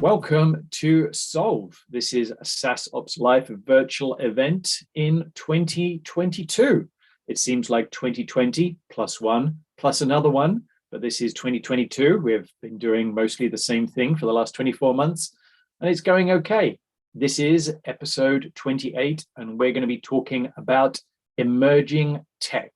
Welcome to Solve. This is a SaaSOps Live virtual event in 2022. It seems like 2020 plus one, plus another one, but this is 2022. We've been doing mostly the same thing for the last 24 months, and it's going okay. This is episode 28, and we're going to be talking about emerging tech.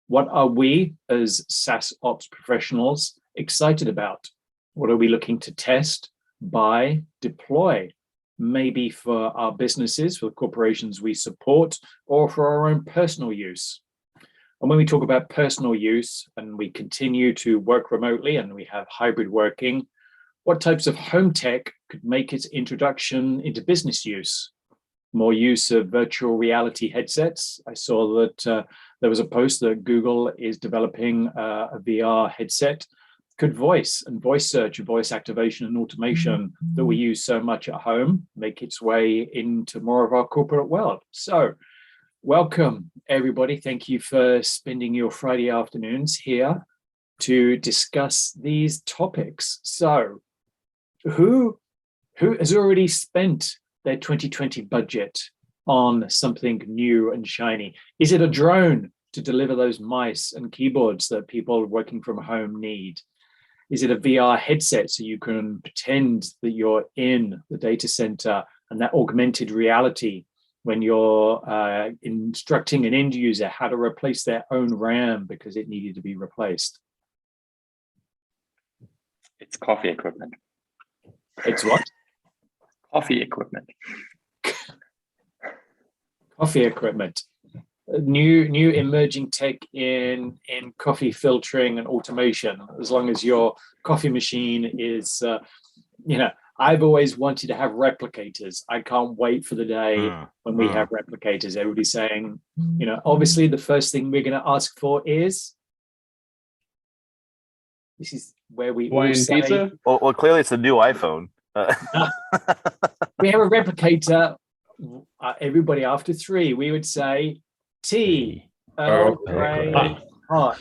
What are we as SaaSOps professionals excited about? What are we looking to test, buy, deploy? Maybe for our businesses, for the corporations we support, or for our own personal use. And when we talk about personal use and we continue to work remotely and we have hybrid working, what types of home tech could make its introduction into business use? More use of virtual reality headsets. I saw that there was a post that Google is developing a VR headset. Could voice and voice search and voice activation and automation that we use so much at home make its way into more of our corporate world? So welcome, everybody. Thank you for spending your Friday afternoons here to discuss these topics. So who has already spent their 2020 budget on something new and shiny? Is it a drone to deliver those mice and keyboards that people working from home need? Is it a VR headset so you can pretend that you're in the data center, and that augmented reality when you're instructing an end user how to replace their own RAM because it needed to be replaced? It's coffee equipment. It's what? Coffee equipment. Coffee equipment. New emerging tech in coffee filtering and automation. As long as your coffee machine is, I've always wanted to have replicators. I can't wait for the day when we have replicators. Everybody's saying, obviously the first thing we're going to ask for is, this is where we all say, pizza? Well, clearly it's a new iPhone. We have a replicator. Everybody after three, we would say, tea, Earl Grey, hot.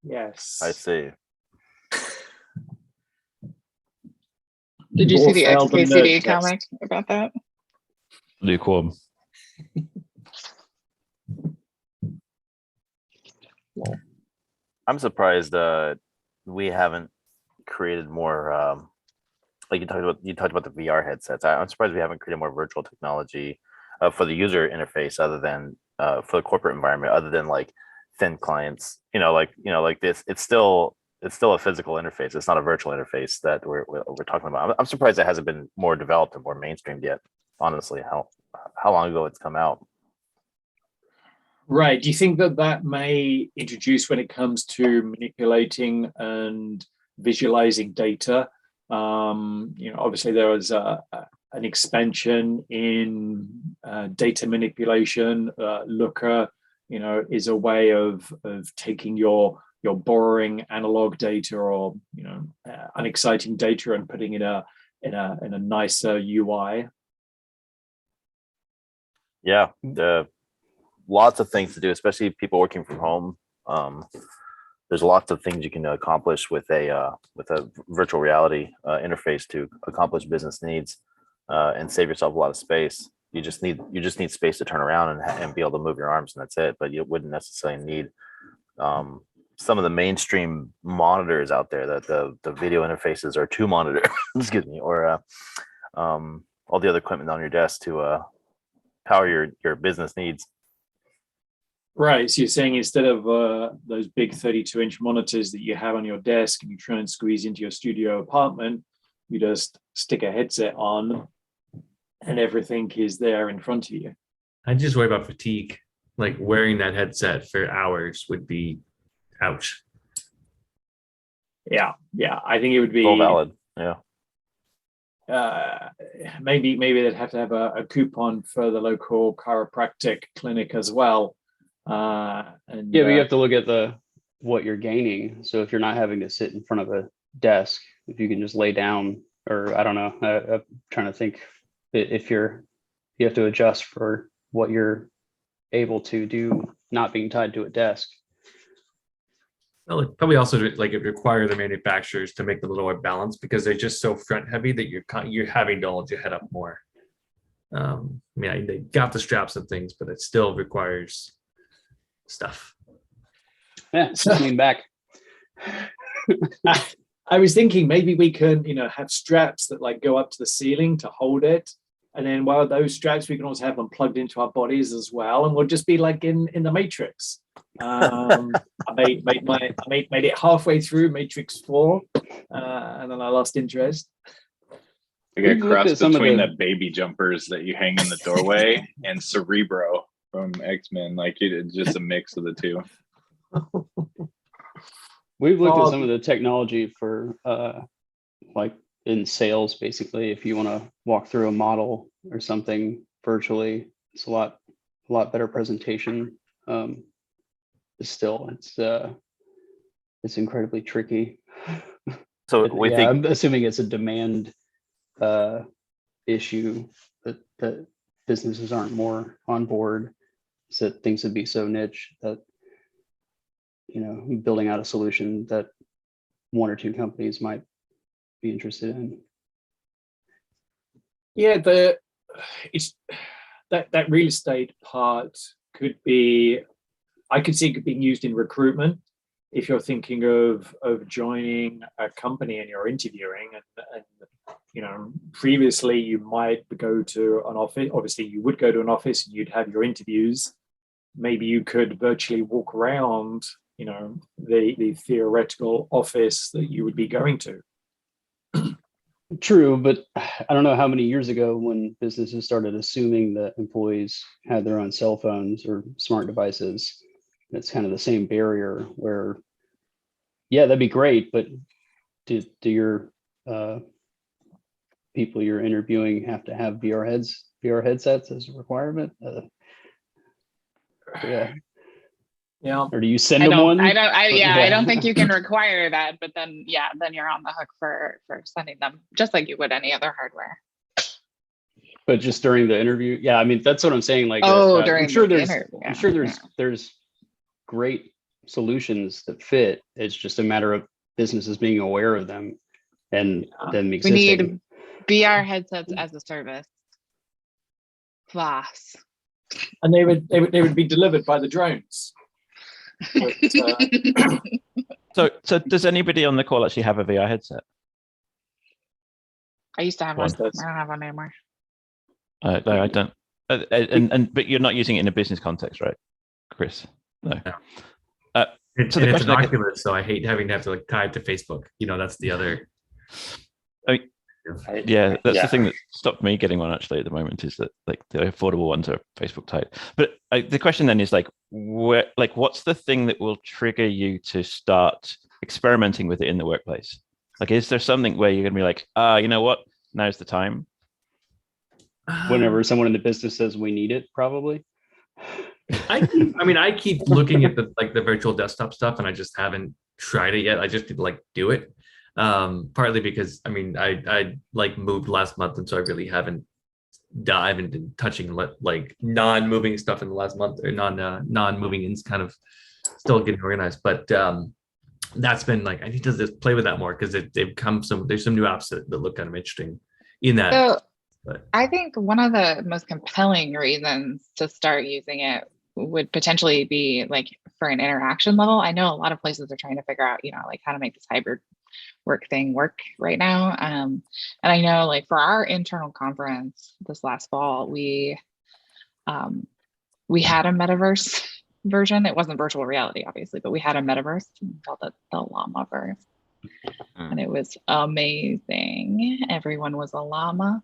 Yes. I see. Did you see the XKCD comic about that? Pretty cool. I'm surprised we haven't created more. Like you talked about the VR headsets. I'm surprised we haven't created more virtual technology for the user interface, other than for the corporate environment, other than like thin clients. Like this. It's still a physical interface. It's not a virtual interface that we're talking about. I'm surprised it hasn't been more developed and more mainstreamed yet. Honestly, how long ago it's come out? Right. Do you think that may introduce, when it comes to manipulating and visualizing data? Obviously there was an expansion in data manipulation. Looker, is a way of taking your boring analog data or unexciting data and putting it in a nicer UI. Yeah, lots of things to do, especially people working from home. There's lots of things you can accomplish with a virtual reality interface to accomplish business needs and save yourself a lot of space. You just need space to turn around and be able to move your arms, and that's it. But you wouldn't necessarily need some of the mainstream monitors out there, that the video interfaces are two monitors, excuse me, or all the other equipment on your desk to power your business needs. Right. So you're saying instead of those big 32-inch monitors that you have on your desk and you try and squeeze into your studio apartment, you just stick a headset on and everything is there in front of you. I just worry about fatigue. Like wearing that headset for hours would be ouch. Yeah. I think it would be all valid. Yeah. Maybe they'd have to have a coupon for the local chiropractic clinic as well. But you have to look at what you're gaining. So if you're not having to sit in front of a desk, if you can just lay down, or I don't know, I'm trying to think, if you have to adjust for what you're able to do, not being tied to a desk. Well, it probably also like it requires the manufacturers to make them a little more balanced because they're just so front heavy that you're having to hold your head up more. They got the straps and things, but it still requires stuff. Yeah, just lean back. I was thinking maybe we can, have straps that like go up to the ceiling to hold it. And then while those straps, we can also have them plugged into our bodies as well. And we'll just be like in the Matrix. I made it halfway through Matrix 4, and then I lost interest. I got crossed between the baby jumpers that you hang in the doorway and Cerebro from X-Men. Like it's just a mix of the two. We've looked at some of the technology for like in sales, basically, if you want to walk through a model or something virtually, it's a lot better presentation. Still, it's incredibly tricky. So I'm assuming it's a demand issue that businesses aren't more on board, so that things would be so niche that building out a solution that one or two companies might be interested in. Yeah, it's that real estate part could be, I could see it being used in recruitment. If you're thinking of joining a company and you're interviewing, and previously you might go to an office. Obviously, you would go to an office and you'd have your interviews. Maybe you could virtually walk around, the theoretical office that you would be going to. True, but I don't know how many years ago when businesses started assuming that employees had their own cell phones or smart devices. It's kind of the same barrier where, yeah, that'd be great, but do your people you're interviewing have to have VR headsets as a requirement? Yeah. Or do you send them one? I don't think you can require that, but then you're on the hook for sending them, just like you would any other hardware. But just during the interview, yeah, I mean that's what I'm saying. Like, during I'm sure the there's, interview, I'm sure there's great solutions that fit. It's just a matter of businesses being aware of them and then existing. We need VR headsets as a service. Class. And they would be delivered by the drones. But, So does anybody on the call actually have a VR headset? I used to have one. I don't have one anymore. No, I don't. But you're not using it in a business context, right, Chris? No. It's an Oculus, so I hate having to have to like tie it to Facebook. That's the other. That's the thing that stopped me getting one actually at the moment is that like the affordable ones are Facebook tied. But the question then is what's the thing that will trigger you to start experimenting with it in the workplace? Like, is there something where you're going to be like, you know what, now's the time? Whenever someone in the business says we need it, probably. I keep looking at the virtual desktop stuff, and I just haven't tried it yet. I just do it. Partly because I like moved last month, and so I really haven't dived into touching like non-moving stuff in the last month, or non-moving ins, kind of still getting organized. But that's been like, I need to just play with that more because there's some new apps that look kind of interesting in that. So I think one of the most compelling reasons to start using it would potentially be like for an interaction level. I know a lot of places are trying to figure out, like how to make this hybrid work thing work right now. And I know like for our internal conference this last fall, we had a metaverse version. It wasn't virtual reality, obviously, but we had a metaverse. We called it the Llamaverse. And it was amazing. Everyone was a llama.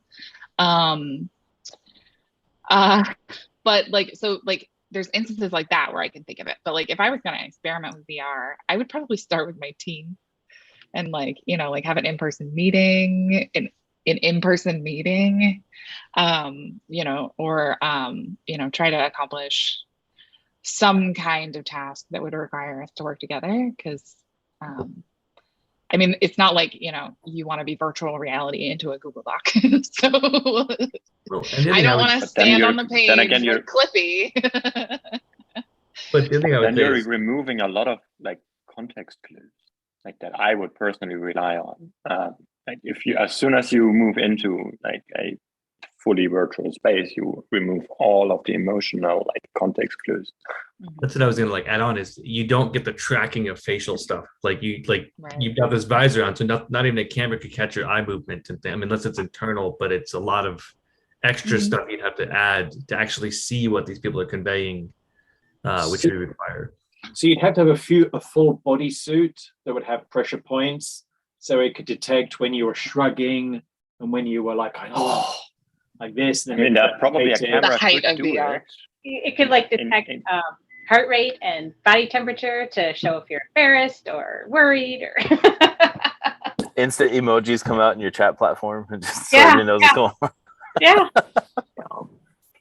But there's instances like that where I can think of it. But like if I was going to experiment with VR, I would probably start with my team and have an in-person meeting, an in-person meeting, or try to accomplish some kind of task that would require us to work together. Because it's not like, you want to be virtual reality into a Google Doc. So I don't want to stand on the page like Clippy. But the thing I would then you're removing a lot of like context clues, like that I would personally rely on. Like as soon as you move into like a fully virtual space, you remove all of the emotional like context clues. That's what I was gonna like add on is you don't get the tracking of facial stuff. Like Right. you've got this visor on, so not even a camera could catch your eye movement and I mean, unless it's internal, but it's a lot of extra stuff you'd have to add to actually see what these people are conveying, which would require. So you'd have to have a full bodysuit that would have pressure points, so it could detect when you were shrugging and when you were like, oh, like this. I mean, that probably a camera The height could of do VR. it. It could like detect heart rate and body temperature to show if you're embarrassed or worried or Instant emojis come out in your chat platform and just so Yeah, everybody knows what's going on. yeah.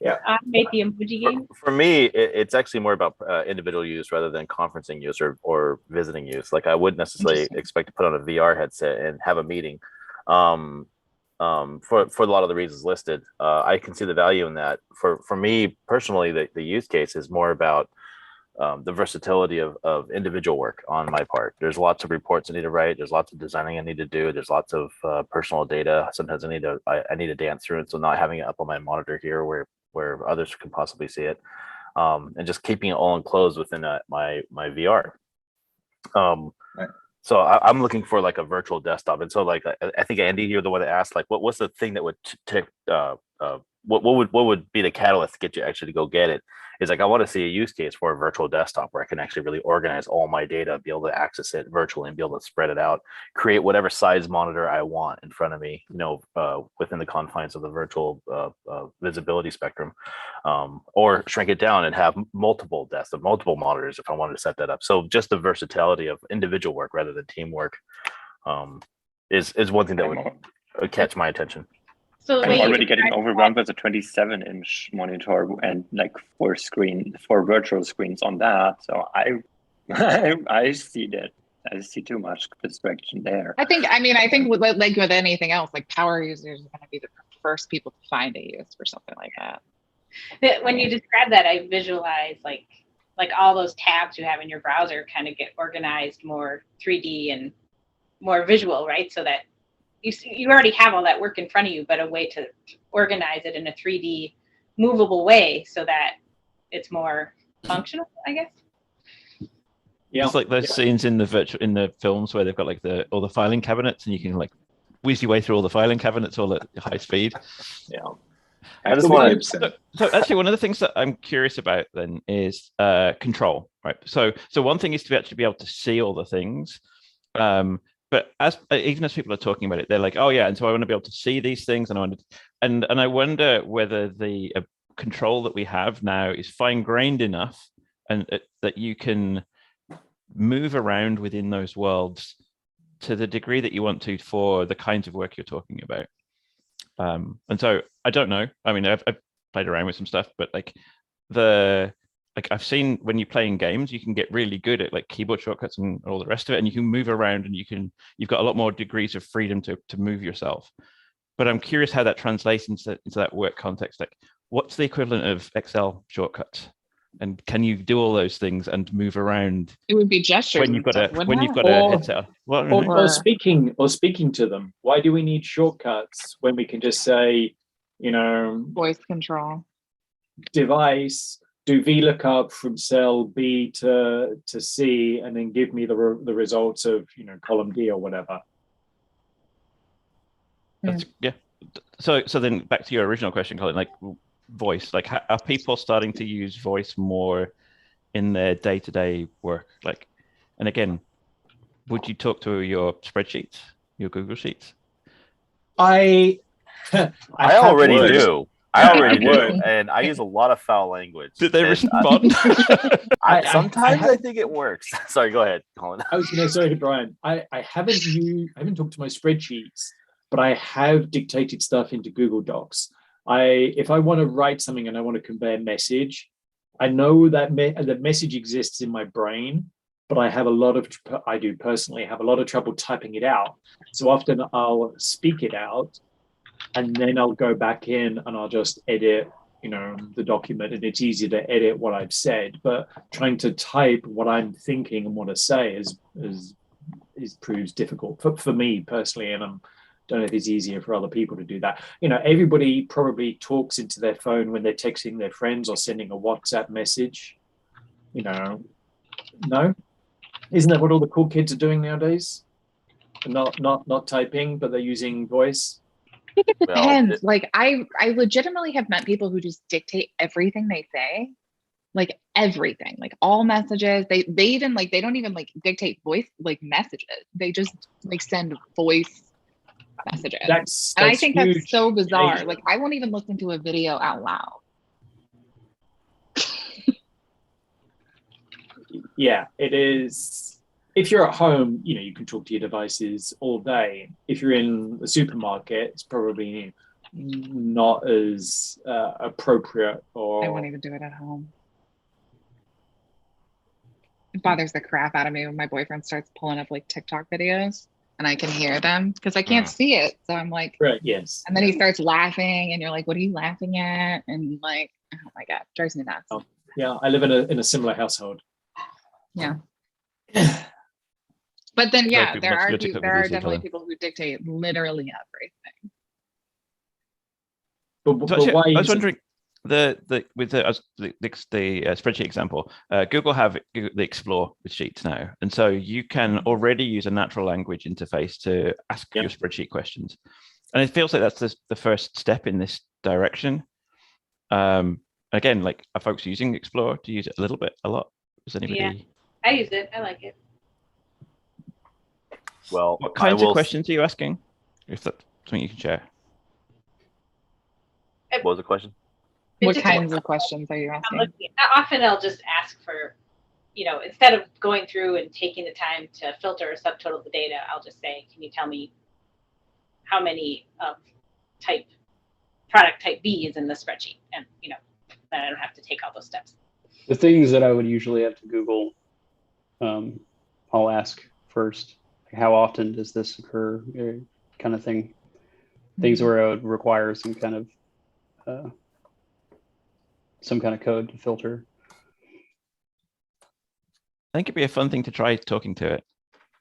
Yeah. Automate the emoji game. For me, it's actually more about individual use rather than conferencing use or visiting use. Like I wouldn't necessarily expect to put on a VR headset and have a meeting. For a lot of the reasons listed, I can see the value in that. For me personally, the use case is more about the versatility of individual work on my part. There's lots of reports I need to write. There's lots of designing I need to do. There's lots of personal data. Sometimes I need to dance through it. So not having it up on my monitor here where others can possibly see it, and just keeping it all enclosed within my VR. Right. So I'm looking for like a virtual desktop, and so like I think Andy, you're the one that asked like what's the thing that would what would be the catalyst to get you actually to go get it? Is like I want to see a use case for a virtual desktop where I can actually really organize all my data, be able to access it virtually and be able to spread it out, create whatever size monitor I want in front of me, within the confines of the virtual visibility spectrum, or shrink it down and have multiple desktops, multiple monitors if I wanted to set that up. So just the versatility of individual work rather than teamwork is one thing that would catch my attention. So I'm already getting overwhelmed with a 27-inch monitor and like four virtual screens on that. So I see that. I see too much distraction there. I think with anything else, like power users are going to be the first people to find a use for something like that. When you describe that, I visualize like all those tabs you have in your browser kind of get organized more 3D and more visual, right? So that you already have all that work in front of you, but a way to organize it in a 3D movable way so that it's more functional, I guess. Yeah, it's like those scenes in the films where they've got like all the filing cabinets, and you can like whiz your way through all the filing cabinets all at high speed. Yeah. I just want to. So actually, one of the things that I'm curious about then is control, right? So one thing is to actually be able to see all the things. But even as people are talking about it, they're like, oh yeah, and so I want to be able to see these things, and I wonder whether the control that we have now is fine-grained enough, and that you can move around within those worlds to the degree that you want to for the kinds of work you're talking about. And so I don't know. I mean, I've played around with some stuff, but I've seen when you're playing games, you can get really good at like keyboard shortcuts and all the rest of it, and you can move around, and you've got a lot more degrees of freedom to move yourself. But I'm curious how that translates into that work context. Like, what's the equivalent of Excel shortcuts? And can you do all those things and move around? It would be gestures when you've got a headset on. Or speaking to them. Why do we need shortcuts when we can just say, voice control device, do VLOOKUP from cell B to C, and then give me the results of column D or whatever. Yeah. So then back to your original question, Colin, like voice, like are people starting to use voice more in their day-to-day work? Like, and again, would you talk to your spreadsheets, your Google Sheets? I already do. I already do, and I use a lot of foul language. Did they respond? Sometimes I think it works. Sorry, go ahead, Colin. I was going to say, Brian, I haven't talked to my spreadsheets, but I have dictated stuff into Google Docs. If I want to write something and I want to convey a message, I know that the message exists in my brain, but I do personally have a lot of trouble typing it out. So often I'll speak it out, and then I'll go back in and I'll just edit the document, and it's easier to edit what I've said. But trying to type what I'm thinking and what to say is proves difficult for me personally, and don't know if it's easier for other people to do that. Everybody probably talks into their phone when they're texting their friends or sending a WhatsApp message. No, isn't that what all the cool kids are doing nowadays? Not typing, but they're using voice. I think it depends. I legitimately have met people who just dictate everything they say, like everything, like all messages. They even they don't even dictate voice messages. They just send voice messages. That's and I think huge. That's so bizarre. I won't even listen to a video out loud. Yeah, it is. If you're at home, you can talk to your devices all day. If you're in the supermarket, it's probably not as appropriate. Or I won't even do it at home. It bothers the crap out of me when my boyfriend starts pulling up TikTok videos and I can hear them because I can't see it. So I'm like, right, yes. And then he starts laughing and you're like, what are you laughing at? And oh my God, drives me nuts. Oh, yeah, I live in a similar household. Yeah. But then, yeah, there are definitely people who dictate literally everything. But why? I was wondering with the spreadsheet example, Google have the Explore with Sheets now, and so you can already use a natural language interface to ask your spreadsheet questions, and it feels like that's the first step in this direction. Again, are folks using Explore? Do you use it a little bit, a lot? Does anybody? Yeah, I use it. I like it. Well, what kinds of questions are you asking? If that's something you can share. What was the question? What kinds of questions are you asking? Often I'll just ask for, instead of going through and taking the time to filter or subtotal the data, I'll just say, can you tell me how many of product type B is in the spreadsheet? And, then I don't have to take all those steps. The things that I would usually have to Google, I'll ask first. How often does this occur? Kind of thing. Things where it would require some kind of code to filter. I think it'd be a fun thing to try talking to it.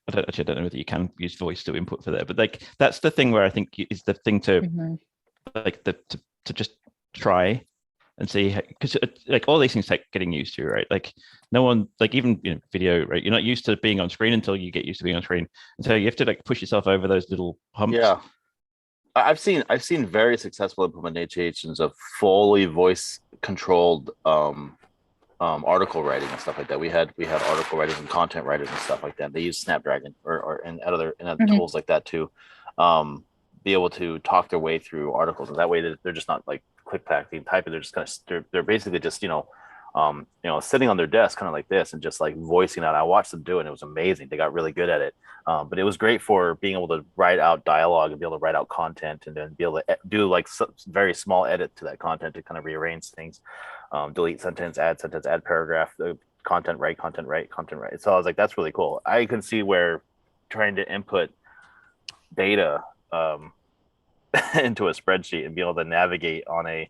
I don't know whether you can use voice to input for that, but that's the thing where I think is the thing to to just try and see, because all these things take getting used to, right? No one, even video, right? You're not used to being on screen until you get used to being on screen, and so you have to push yourself over those little humps. Yeah, I've seen very successful implementations of fully voice controlled article writing and stuff like that. We had article writers and content writers and stuff like that. They use Snapdragon or other tools like that to be able to talk their way through articles, and that way they're just not click clacking typing. They're just they're basically just sitting on their desk kind of like this and just voicing out. I watched them do it and it was amazing. They got really good at it. But it was great for being able to write out dialogue and be able to write out content and then be able to do very small edit to that content to kind of rearrange things, delete sentence, add paragraph, content right. So I was like, that's really cool. I can see where trying to input data into a spreadsheet and be able to navigate on a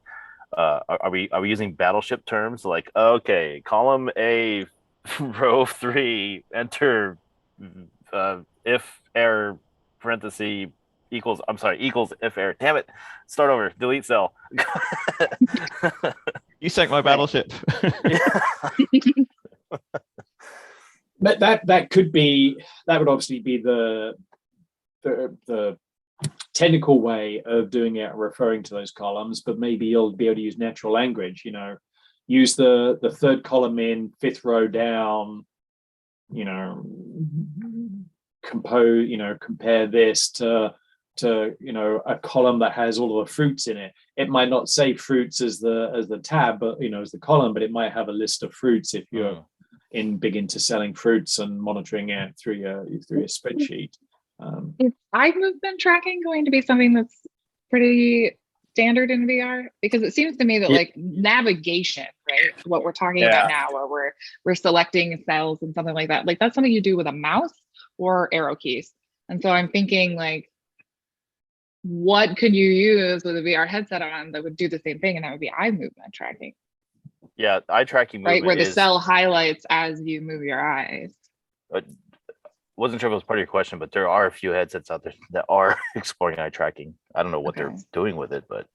are we using battleship terms okay, column A, row 3, enter if error parenthesis equals if error, damn it, start over, delete cell. You sank my battleship. But that would obviously be the technical way of doing it, referring to those columns, but maybe you'll be able to use natural language, use the third column in, fifth row down, compare this to a column that has all of the fruits in it. It might not say fruits as the tab, but as the column, but it might have a list of fruits if you're big into selling fruits and monitoring it through your spreadsheet. Is eye movement tracking going to be something that's pretty standard in VR? Because it seems to me that navigation, right? What we're talking about now, where we're selecting cells and something like that, that's something you do with a mouse or arrow keys. And so I'm thinking what could you use with a VR headset on that would do the same thing? And that would be eye movement tracking. Yeah, eye tracking movement, right? Where the cell highlights as you move your eyes. Wasn't sure if it was part of your question, but there are a few headsets out there that are exploring eye tracking. I don't know what they're doing with it, but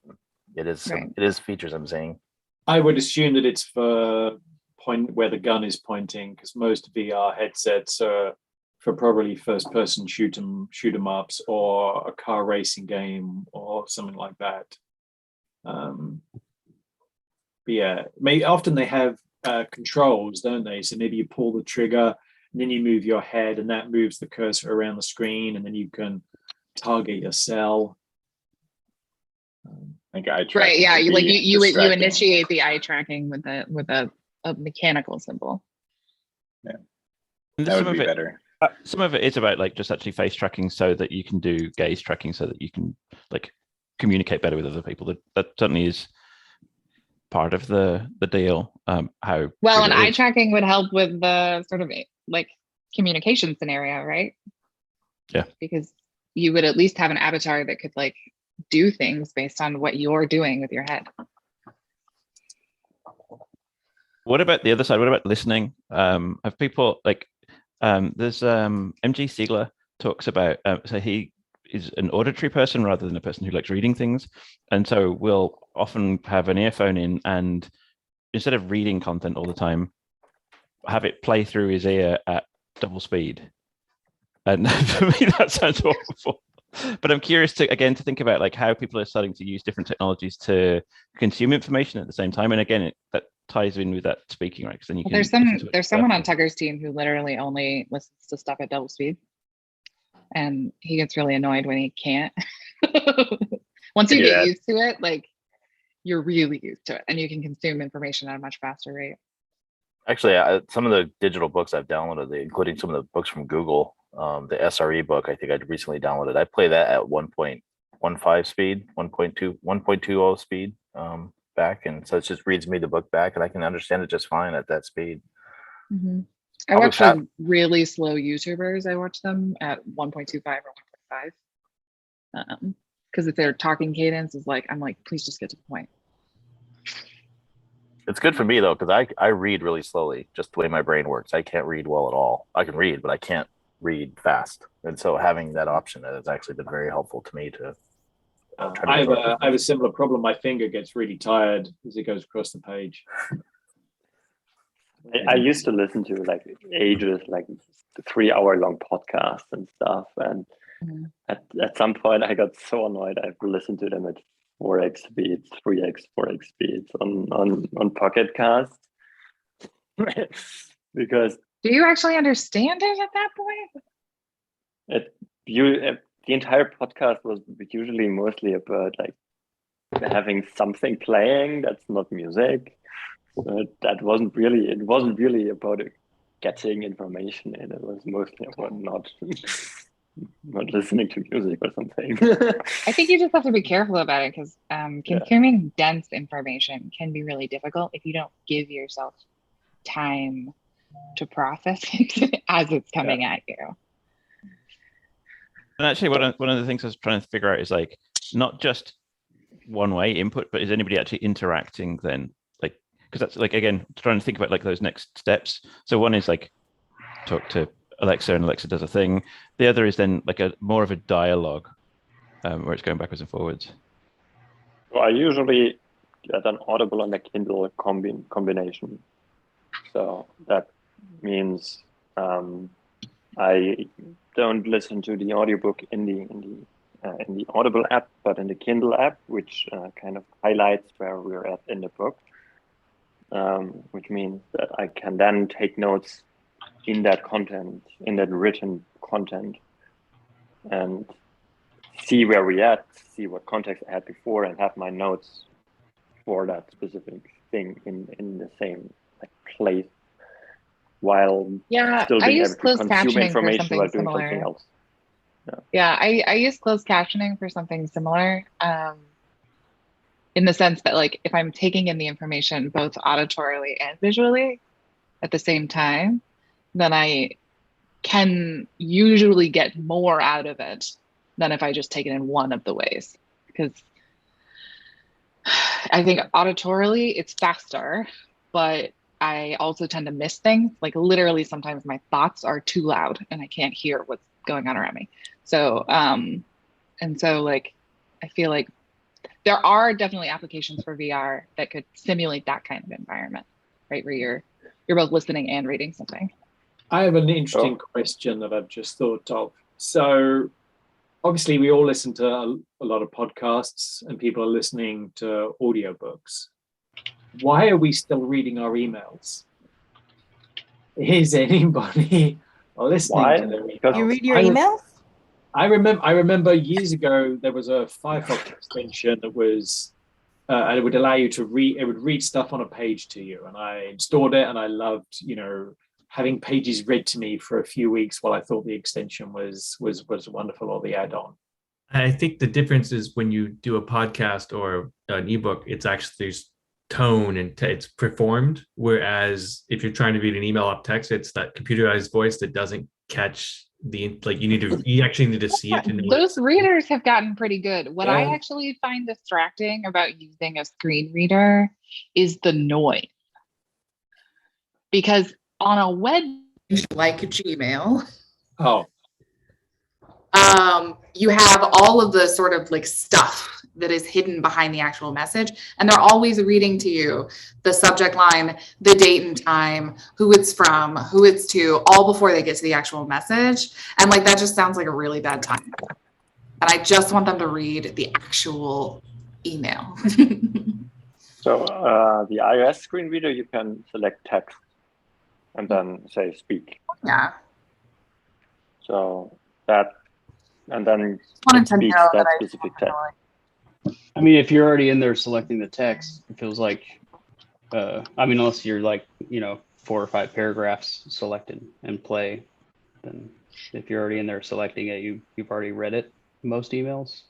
it is it is features I'm saying. I would assume that it's for point where the gun is pointing, because most VR headsets are for probably first-person shoot 'em ups or a car racing game or something like that. But yeah, often they have controls, don't they? So maybe you pull the trigger, and then you move your head, and that moves the cursor around the screen, and then you can target your cell. Like eye tracking. Right. Yeah. You initiate the eye tracking with a mechanical symbol. Yeah. That would be better. Some of it is about like just actually face tracking so that you can do gaze tracking so that you can like communicate better with other people. That certainly is part of the deal. How well, and eye tracking would help with the sort of like communication scenario, right? Yeah. Because you would at least have an avatar that could like do things based on what you're doing with your head. What about the other side? What about listening? Have people like there's MG Siegler talks about so he is an auditory person rather than a person who likes reading things, and so we'll often have an earphone in, and instead of reading content all the time, have it play through his ear at double speed. And for me that sounds awful, but I'm curious to think about like how people are starting to use different technologies to consume information at the same time. And again, that ties in with that speaking, right? Because then you can. There's someone on Tucker's team who literally only listens to stuff at double speed, and he gets really annoyed when he can't. Once you get used to it, like you're really used to it, and you can consume information at a much faster rate. Actually, some of the digital books I've downloaded, including some of the books from Google, the SRE book, I think I recently downloaded. I play that at 1.15 speed, 1.20 speed back. And so it just reads me the book back and I can understand it just fine at that speed. Mm-hmm. I watch really slow YouTubers. I watch them at 1.25 or 1.5. Because if their talking cadence is like, I'm like, please just get to the point. It's good for me though, because I read really slowly, just the way my brain works. I can't read well at all. I can read, but I can't read fast. And so having that option has actually been very helpful to me to I have a similar problem. My finger gets really tired as it goes across the page. I used to listen to like ages, like 3-hour long podcasts and stuff. And at some point I got so annoyed I listened to them at 4x speeds, 3x, 4x speeds on Pocket Cast. Because do you actually understand it at that point? The entire podcast was usually mostly about like having something playing that's not music. So it wasn't really about getting information in. It was mostly about not listening to music or something. I think you just have to be careful about it because consuming dense information can be really difficult if you don't give yourself time to process it as it's coming at you. And actually, one of the things I was trying to figure out is like not just one way input, but is anybody actually interacting then? Like, because that's like again trying to think about like those next steps. So one is like talk to Alexa and Alexa does a thing. The other is then like more of a dialogue where it's going backwards and forwards. Well, I usually get an Audible and a Kindle combination. So that means I don't listen to the audiobook in the Audible app, but in the Kindle app, which kind of highlights where we're at in the book, which means that I can then take notes in that content, in that written content, and see where we're at, see what context I had before, and have my notes for that specific thing in the same like place, while still being able to consume information while doing something else. I use closed captioning for something similar, in the sense that like if I'm taking in the information both auditorily and visually at the same time, then I can usually get more out of it than if I just take it in one of the ways. Because I think auditorily it's faster, but I also tend to miss things. Like literally sometimes my thoughts are too loud and I can't hear what's going on around me. So, and so like, I feel like there are definitely applications for VR that could simulate that kind of environment, right? Where you're both listening and reading something. I have an interesting question that I've just thought of. So obviously we all listen to a lot of podcasts and people are listening to audiobooks. Why are we still reading our emails? Is anybody listening to their emails? You read your emails? I remember years ago there was a Firefox extension that was and it would allow you to read. It would read stuff on a page to you, and I installed it, and I loved, having pages read to me for a few weeks while I thought the extension was wonderful, or the add-on. I think the difference is when you do a podcast or an ebook, it's actually there's tone and it's performed. Whereas if you're trying to read an email off text, it's that computerized voice that doesn't catch you actually need to see it to know. Those readers have gotten pretty good. What I actually find distracting about using a screen reader is the noise. Because on a web like Gmail, you have all of the sort of like stuff that is hidden behind the actual message, and they're always reading to you the subject line, the date and time, who it's from, who it's to, all before they get to the actual message. And like that just sounds like a really bad time. And I just want them to read the actual email. So the iOS screen reader, you can select text and then say speak. Yeah. So that, and then it speaks that specific text. I mean, if you're already in there selecting the text, it feels like, unless you're like, 4 or 5 paragraphs selected and play, then if you're already in there selecting it, you've already read it, most emails.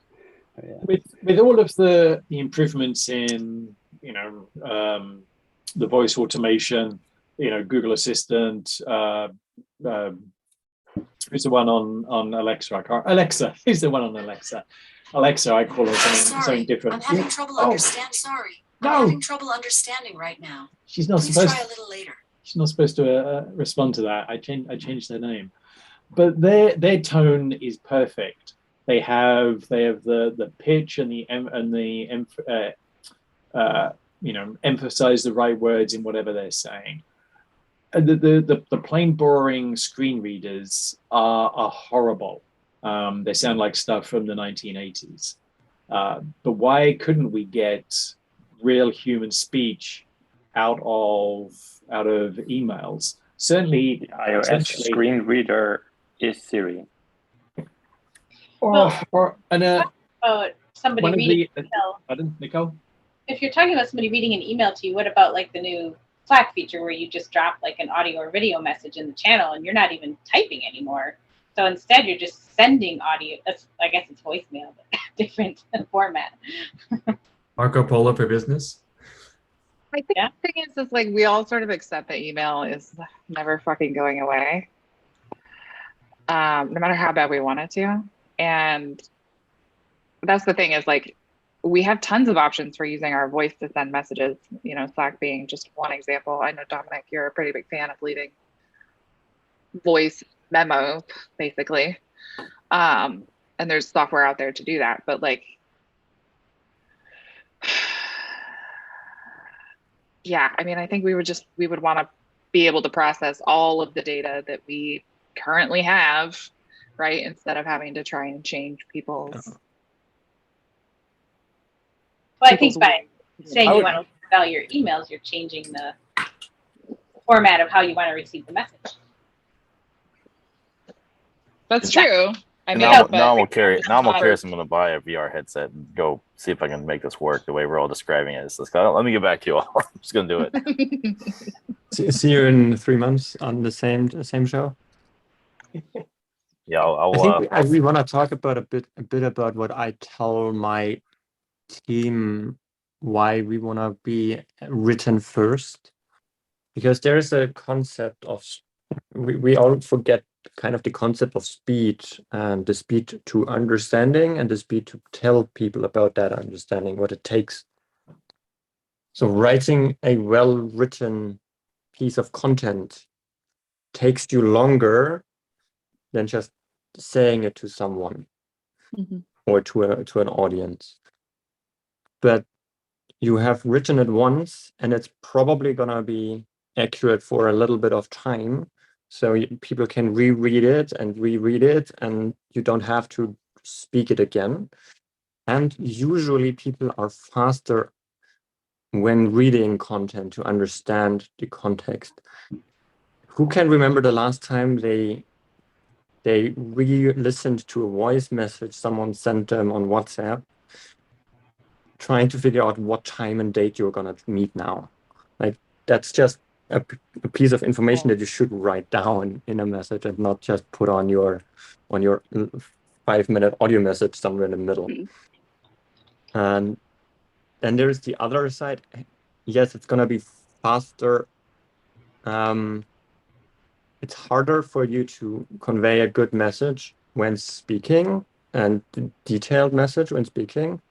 Yeah. With all of the improvements in, the voice automation, Google Assistant, who's the one on Alexa? Alexa, who's the one on Alexa? Alexa, I call her something different. I'm having trouble understanding. Sorry. I'm having trouble understanding right now. She's not Please supposed try a little later. She's not supposed to respond to that. I changed their name. But their tone is perfect. They have the pitch and emphasize the right words in whatever they're saying. And the plain boring screen readers are horrible. They sound like stuff from the 1980s. But why couldn't we get real human speech out of emails? Certainly, the iOS screen reader is Siri. Somebody reading an email. Pardon, Nicole? If you're talking about somebody reading an email to you, what about like the new Slack feature where you just drop like an audio or video message in the channel and you're not even typing anymore? So instead, you're just sending audio. I guess it's voicemail, but different format. Marco Polo for business. I think the thing is like we all sort of accept that email is never fucking going away, no matter how bad we want it to. And that's the thing is like we have tons of options for using our voice to send messages. Slack being just one example. I know Dominic, you're a pretty big fan of leaving voice memos, basically. And there's software out there to do that, but like, yeah, I mean, I think we would want to be able to process all of the data that we currently have, right? Instead of having to try and change people's. Well, I think by saying you want to spell your emails, you're changing the format of how you want to receive the message. That's true. Now I'm curious. I'm going to buy a VR headset and go see if I can make this work the way we're all describing it. Let me get back to you all. I'm just going to do it. See you in 3 months on the same show. Yeah, I think we want to talk about a bit about what I tell my team why we want to be written first, because there is a concept of we all forget kind of the concept of speed and the speed to understanding and the speed to tell people about that understanding, what it takes. So writing a well-written piece of content takes you longer than just saying it to someone or to an audience. But you have written it once, and it's probably gonna be accurate for a little bit of time. So people can reread it, and you don't have to speak it again. And usually people are faster when reading content to understand the context. Who can remember the last time they re-listened to a voice message someone sent them on WhatsApp, trying to figure out what time and date you're gonna meet now? Like, that's just a piece of information that you should write down in a message and not just put on your 5-minute audio message somewhere in the middle. And then there's the other side. Yes, it's gonna be faster. It's harder for you to convey a good message when speaking and detailed message when speaking,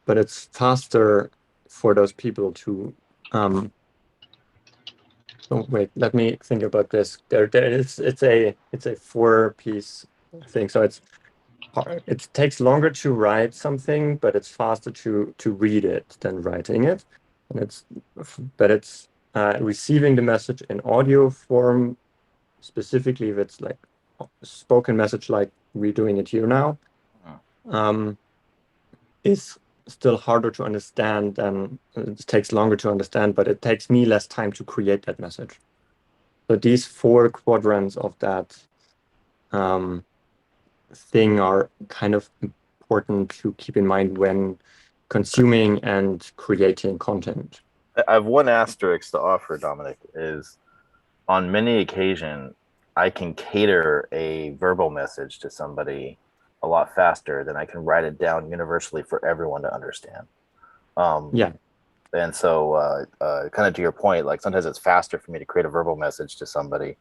but it's faster for those people to oh wait, let me think about this. It's a 4-piece thing. So it takes longer to write something, but it's faster to read it than writing it. And it's receiving the message in audio form, specifically if it's like a spoken message like we're doing it here now, is still harder to understand, and it takes longer to understand, but it takes me less time to create that message. So these 4 quadrants of that thing are kind of important to keep in mind when consuming and creating content. I have one asterisk to offer, Dominic, is on many occasions, I can cater a verbal message to somebody a lot faster than I can write it down universally for everyone to understand. Yeah. And so kind of to your point, like sometimes it's faster for me to create a verbal message to somebody,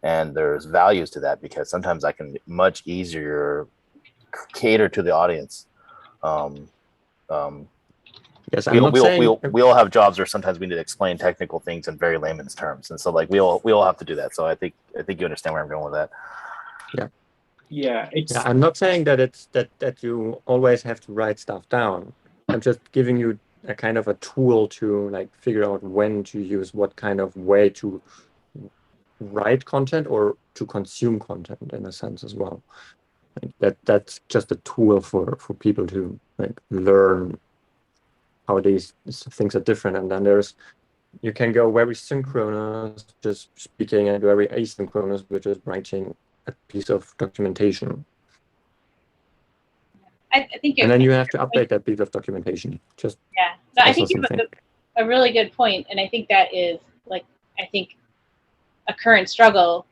and there's values to that because sometimes I can much easier cater to the audience. Yes, we all have jobs where sometimes we need to explain technical things in very layman's terms, and so like we all have to do that. So I think you understand where I'm going with that. Yeah, I'm not saying that it's that you always have to write stuff down. I'm just giving you a kind of a tool to like figure out when to use what kind of way to write content or to consume content in a sense as well. Like that's just a tool for people to like learn how these things are different. And then you can go very synchronous, just speaking, and very asynchronous, which is writing a piece of documentation. I think and then you have to update that piece of documentation. I think you have a really good point, and I think that is like a current struggle.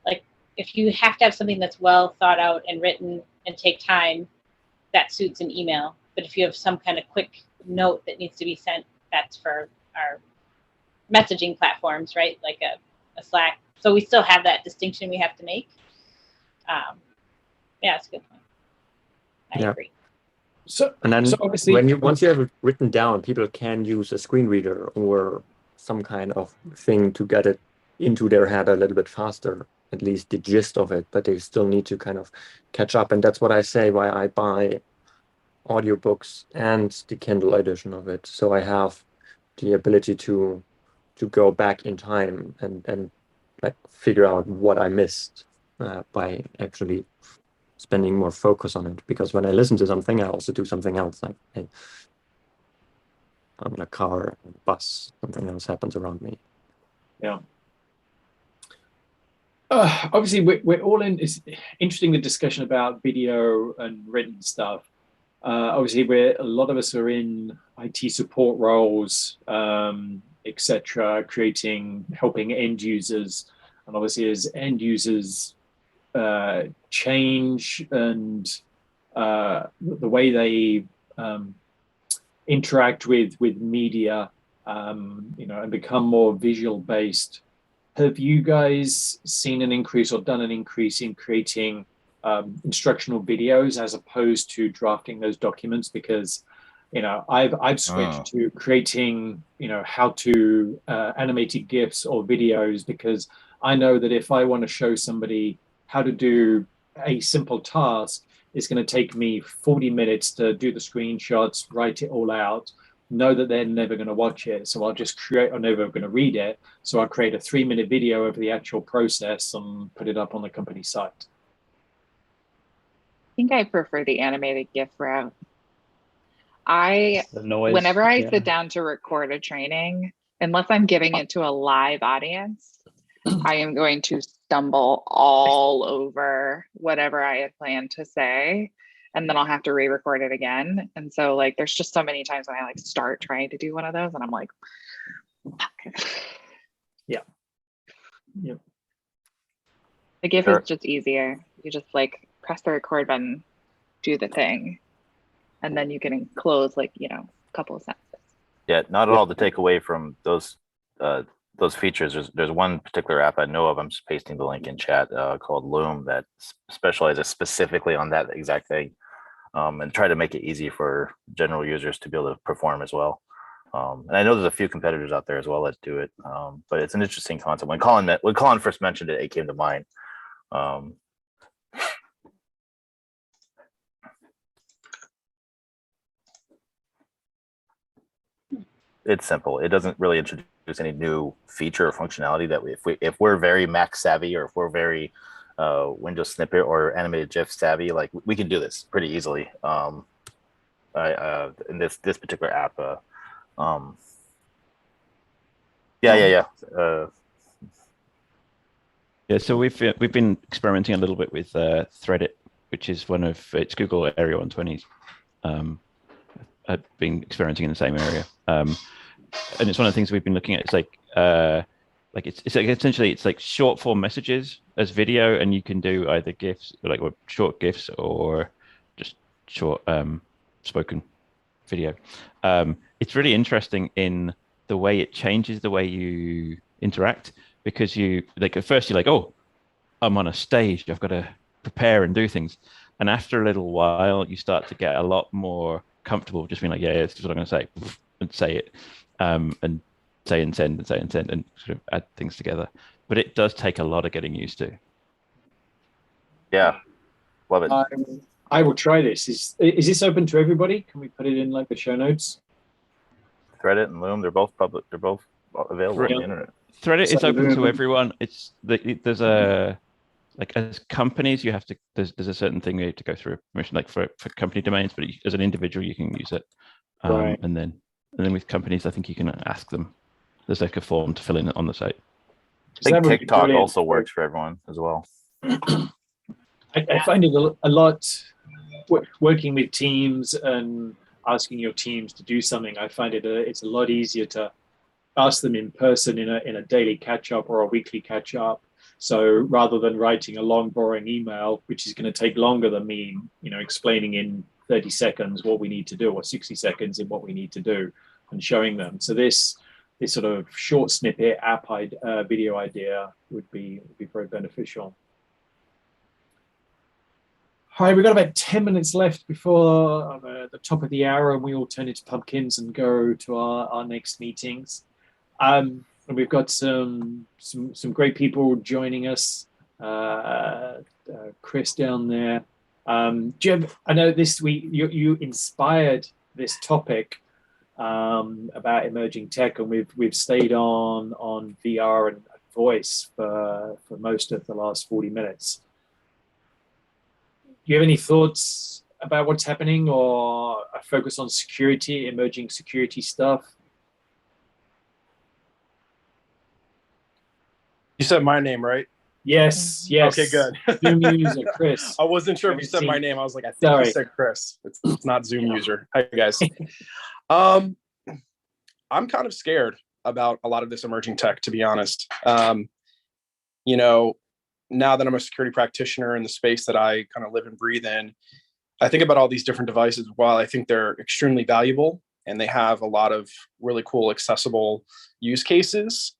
Like if you have to have something that's well thought out and written and take time, that suits an email. But if you have some kind of quick note that needs to be sent, that's for our messaging platforms, right? Like a Slack. So we still have that distinction we have to make. It's a good point. I agree. So obviously, once you have it written down, people can use a screen reader or some kind of thing to get it into their head a little bit faster, at least the gist of it, but they still need to kind of catch up. And that's what I say why I buy audiobooks and the Kindle edition of it. So I have the ability to go back in time and like figure out what I missed by actually spending more focus on it. Because when I listen to something, I also do something else. Like I'm in a car, a bus, something else happens around me. Yeah. Obviously, we're all in. It's interesting the discussion about video and written stuff. Obviously, a lot of us are in IT support roles, etc., helping end users, and obviously as end users change and the way they interact with media, and become more visual based. have you guys seen an increase or done an increase in creating instructional videos as opposed to drafting those documents? Because I've switched to creating how to animated GIFs or videos, because I know that if I want to show somebody how to do a simple task, it's going to take me 40 minutes to do the screenshots, write it all out, know that they're never going to watch it. So I'll just create, or never going to read it. So I'll create a 3-minute video of the actual process and put it up on the company site. I think I prefer the animated GIF route. Whenever I sit down to record a training, unless I'm giving it to a live audience, I am going to stumble all over whatever I had planned to say, and then I'll have to re-record it again. And so like, there's just so many times when I like start trying to do one of those and I'm like, yeah. The GIF is just easier. You just like press the record button, do the thing, and then you can close like, a couple of sentences. Yeah, not at all to take away from those features. There's one particular app I know of, I'm just pasting the link in chat, called Loom, that specializes specifically on that exact thing, and try to make it easy for general users to be able to perform as well. And I know there's a few competitors out there as well that do it, but it's an interesting concept. When Colin first mentioned it, it came to mind. It's simple. It doesn't really introduce any new feature or functionality that if we're very Mac savvy, or if we're very Windows snippet or animated GIF savvy, like we can do this pretty easily. In this particular app, yeah. So we've been experimenting a little bit with Threadit, which is it's Google Area 120's. I've been experimenting in the same area, and it's one of the things we've been looking at. It's like it's like essentially it's like short form messages as video, and you can do either GIFs, like short GIFs, or just short spoken video. It's really interesting in the way it changes the way you interact, because you like at first you're like, oh, I'm on a stage, I've got to prepare and do things, and after a little while you start to get a lot more comfortable just being like, yeah, this is what I'm going to say, and say it, and say and send and say and send, and sort of add things together. But it does take a lot of getting used to. Yeah, love it. I will try this. Is this open to everybody? Can we put it in like the show notes? Threadit and Loom, they're both public. They're both available on the internet. Threadit is open to everyone. There's a like, as companies, you have to, there's a certain thing you have to go through permission, like for company domains, but as an individual, you can use it. Right. And then with companies, I think you can ask them. There's like a form to fill in on the site. I think TikTok also works for everyone as well. I find it a lot, working with teams and asking your teams to do something. I find it's a lot easier to ask them in person in a daily catch up or a weekly catch up. So rather than writing a long, boring email, which is going to take longer than me, explaining in 30 seconds what we need to do, or 60 seconds in what we need to do, and showing them. So this sort of short snippet app video idea would be very beneficial. All right, we've got about 10 minutes left before the top of the hour, and we all turn into pumpkins and go to our next meetings. And we've got some great people joining us. Chris down there. Jim, I know this week you inspired this topic about emerging tech, and we've stayed on VR and voice for most of the last 40 minutes. Do you have any thoughts about what's happening, or a focus on security, emerging security stuff? You said my name, right? Yes. Okay, good. Zoom user, Chris. I wasn't sure if you said my name. I was like, I think you said Chris. It's not Zoom user. Hi, guys. I'm kind of scared about a lot of this emerging tech, to be honest. Now that I'm a security practitioner in the space that I kind of live and breathe in, I think about all these different devices. While I think they're extremely valuable and they have a lot of really cool, accessible use cases,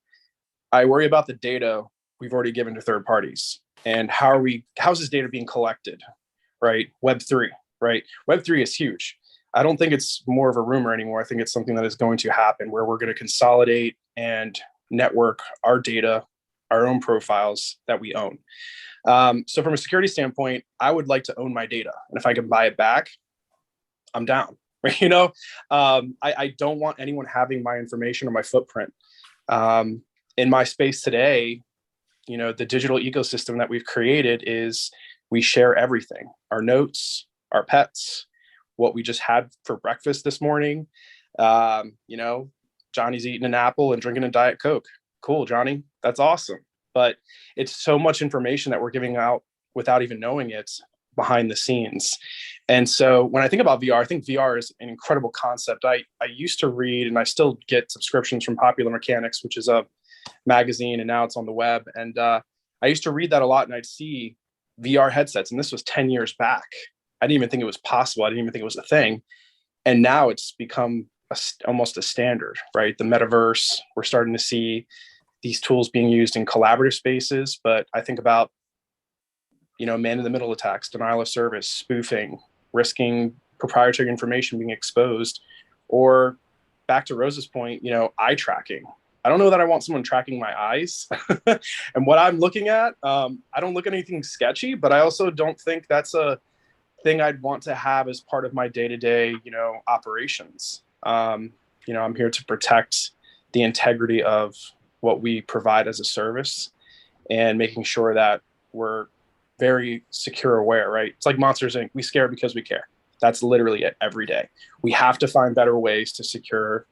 I worry about the data we've already given to third parties, and how's this data being collected, right? Web3, right? Web3 is huge. I don't think it's more of a rumor anymore. I think it's something that is going to happen, where we're going to consolidate and network our data, our own profiles that we own. So from a security standpoint, I would like to own my data. And if I can buy it back, I'm down. You know, I don't want anyone having my information or my footprint. In my space today, you know, the digital ecosystem that we've created is we share everything, our notes, our pets, what we just had for breakfast this morning. You know, Johnny's eating an apple and drinking a Diet Coke. Cool, Johnny. That's awesome. But it's so much information that we're giving out without even knowing it behind the scenes. And so when I think about VR, I think VR is an incredible concept. I used to read, and I still get subscriptions from Popular Mechanics, which is a magazine, and now it's on the web. And I used to read that a lot, and I'd see VR headsets, and this was 10 years back. I didn't even think it was possible. I didn't even think it was a thing. And now it's become almost a standard, right? The metaverse, we're starting to see these tools being used in collaborative spaces. But I think about, you know, man-in-the-middle attacks, denial of service, spoofing, risking proprietary information being exposed, or back to Rose's point, you know, eye tracking. I don't know that I want someone tracking my eyes and what I'm looking at. I don't look at anything sketchy, but I also don't think that's a thing I'd want to have as part of my day-to-day, you know, operations. You know, I'm here to protect the integrity of what we provide as a service, and making sure that we're very secure aware, right? It's like Monsters Inc. We scare because we care. That's literally it every day. We have to find better ways to secure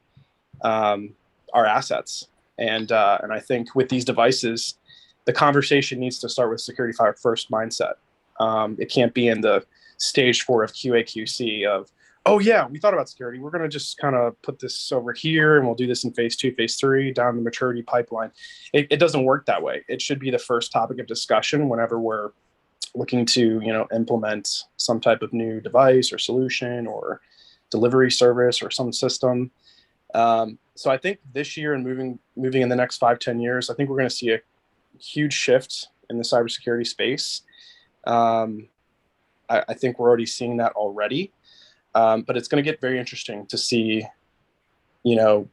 our assets. And I think with these devices, the conversation needs to start with security first mindset. It can't be in the stage 4 of QA/QC of, oh yeah, we thought about security. We're going to just kind of put this over here, and we'll do this in phase 2, phase 3, down the maturity pipeline. It doesn't work that way. It should be the first topic of discussion whenever we're looking to, you know, implement some type of new device or solution or delivery service or some system. So I think this year and moving in the next 5-10 years, I think we're going to see a huge shift in the cybersecurity space. I think we're already seeing that already, but it's going to get very interesting to see, you know,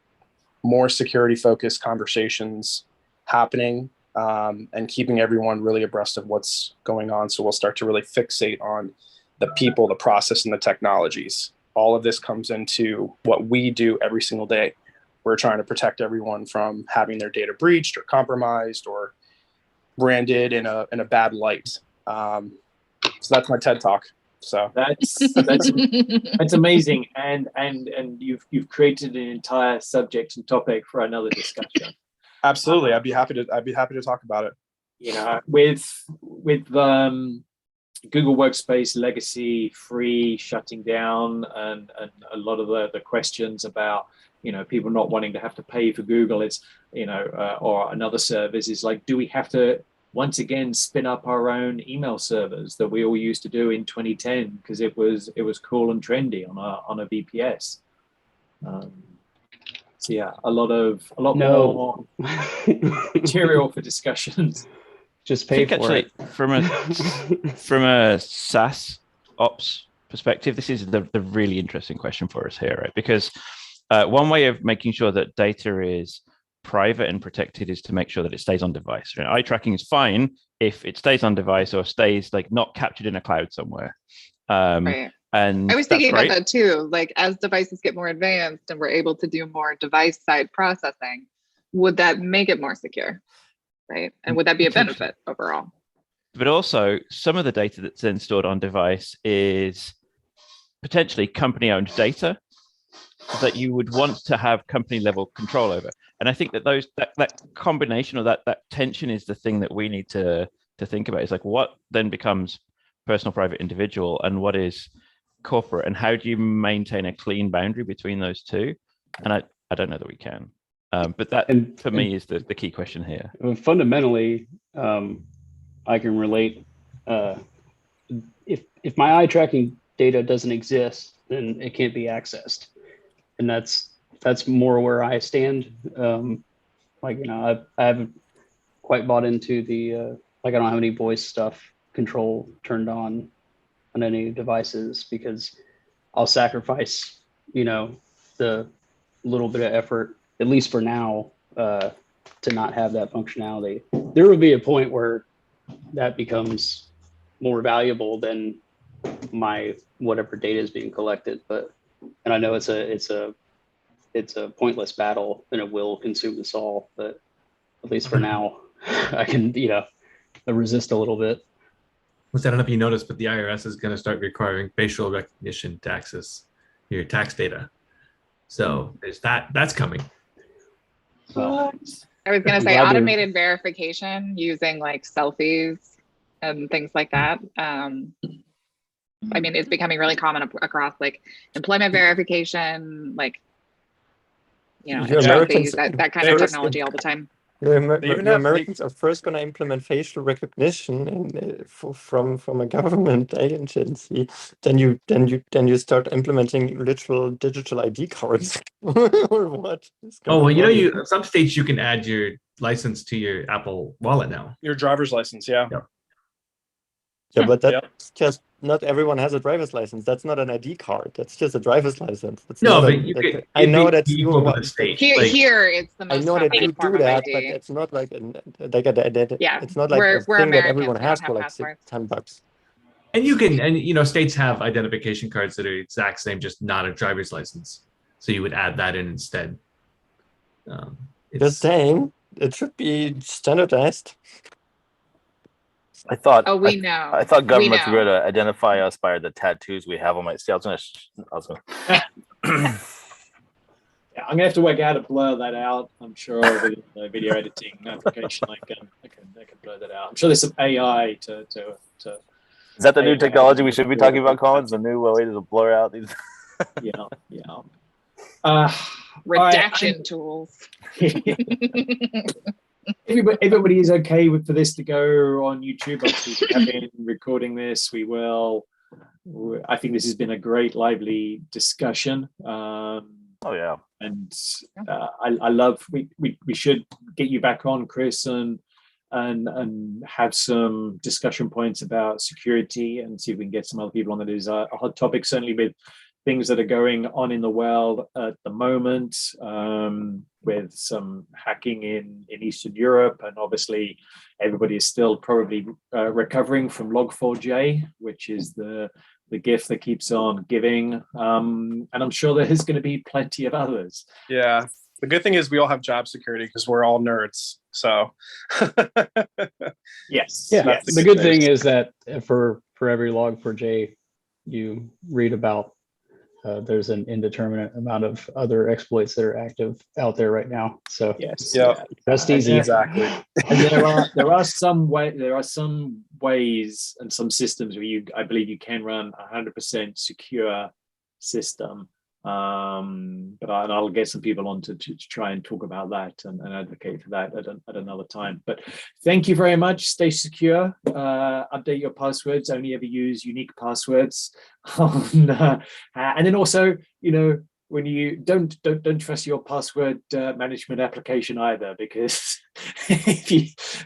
more security focused conversations happening, and keeping everyone really abreast of what's going on. So we'll start to really fixate on the people, the process, and the technologies. All of this comes into what we do every single day. We're trying to protect everyone from having their data breached or compromised or branded in a bad light. So that's my TED talk. So that's amazing, and you've created an entire subject and topic for another discussion. Absolutely, I'd be happy to talk about it. You know, with Google Workspace legacy free shutting down, and a lot of the questions about, you know, people not wanting to have to pay for Google, it's, you know, or another service is like, do we have to once again spin up our own email servers that we all used to do in 2010 because it was cool and trendy on a VPS? So yeah, a lot more material for discussions. Just pay for it. From a SaaS ops perspective, this is the really interesting question for us here, right? Because one way of making sure that data is private and protected is to make sure that it stays on device. You know, eye tracking is fine if it stays on device or stays like not captured in a cloud somewhere. Right. And I was thinking about that too. Like, as devices get more advanced and we're able to do more device side processing, would that make it more secure? Right. And would that be a benefit overall? But also, some of the data that's then stored on device is potentially company-owned data that you would want to have company-level control over. And I think that that combination or that tension is the thing that we need to think about. Is like, what then becomes personal, private, individual, and what is corporate, and how do you maintain a clean boundary between those two? And I don't know that we can. But that, for me, is the key question here. Fundamentally, I can relate. If my eye tracking data doesn't exist, then it can't be accessed, and that's more where I stand. Like, I haven't quite bought into the like I don't have any voice stuff control turned on any devices, because I'll sacrifice, the little bit of effort, at least for now, to not have that functionality. There will be a point where that becomes more valuable than my whatever data is being collected. And I know it's a pointless battle, and it will consume us all. But at least for now, I can resist a little bit. Which I don't know if you noticed, but the IRS is going to start requiring facial recognition to access your tax data. So there's that's coming. I was going to say automated verification using like selfies and things like that. I mean, it's becoming really common across like employment verification, like, selfies, that kind of technology all the time. The Americans are first going to implement facial recognition from a government agency. Then you start implementing literal digital ID cards or what? Oh, well, some states you can add your license to your Apple Wallet now. Your driver's license, yeah. Yep. Yeah, but that's just not everyone has a driver's license. That's not an ID card. That's just a driver's license. That's no, not but I know that's equal to the state. Here, it's the most. I know that you do that, but it's not like it's not like a thing that everyone has for like $10. And you can, states have identification cards that are exact same, just not a driver's license. So you would add that in instead. Just saying, it should be standardized. I thought. Oh, we know. I thought governments were going to identify us by the tattoos we have on my. See, I was gonna. Yeah, I'm gonna have to work out how to blur that out. I'm sure with video editing application, I can blur that out. I'm sure there's some AI to. Is that the new technology we should be talking about, Collins? The new way to blur out these. Yeah. Redaction tools. Everybody is okay for this to go on YouTube. Obviously, we have been recording this. We will. I think this has been a great, lively discussion. Oh yeah, and I love. We should get you back on, Chris, and have some discussion points about security, and see if we can get some other people on that. Is a hot topic, certainly with things that are going on in the world at the moment, with some hacking in Eastern Europe, and obviously everybody is still probably recovering from Log4j, which is the gift that keeps on giving. And I'm sure there is going to be plenty of others. Yeah. The good thing is we all have job security because we're all nerds. So yes. Yeah. The good thing is that for every Log4j you read about, there's an indeterminate amount of other exploits that are active out there right now. So yes, that's easy. Exactly. And there are some ways and some systems where I believe you can run 100% secure system. But I'll get some people on to try and talk about that and advocate for that at another time. But thank you very much. Stay secure. Update your passwords. Only ever use unique passwords. And then also, when you don't trust your password management application either, because if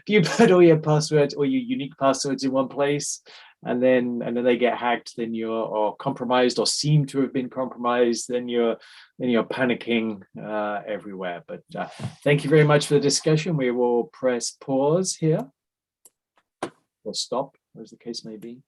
you put all your passwords or your unique passwords in one place, and then they get hacked, then you're compromised or seem to have been compromised, then you're panicking everywhere. But thank you very much for the discussion. We will press pause here or stop, as the case may be.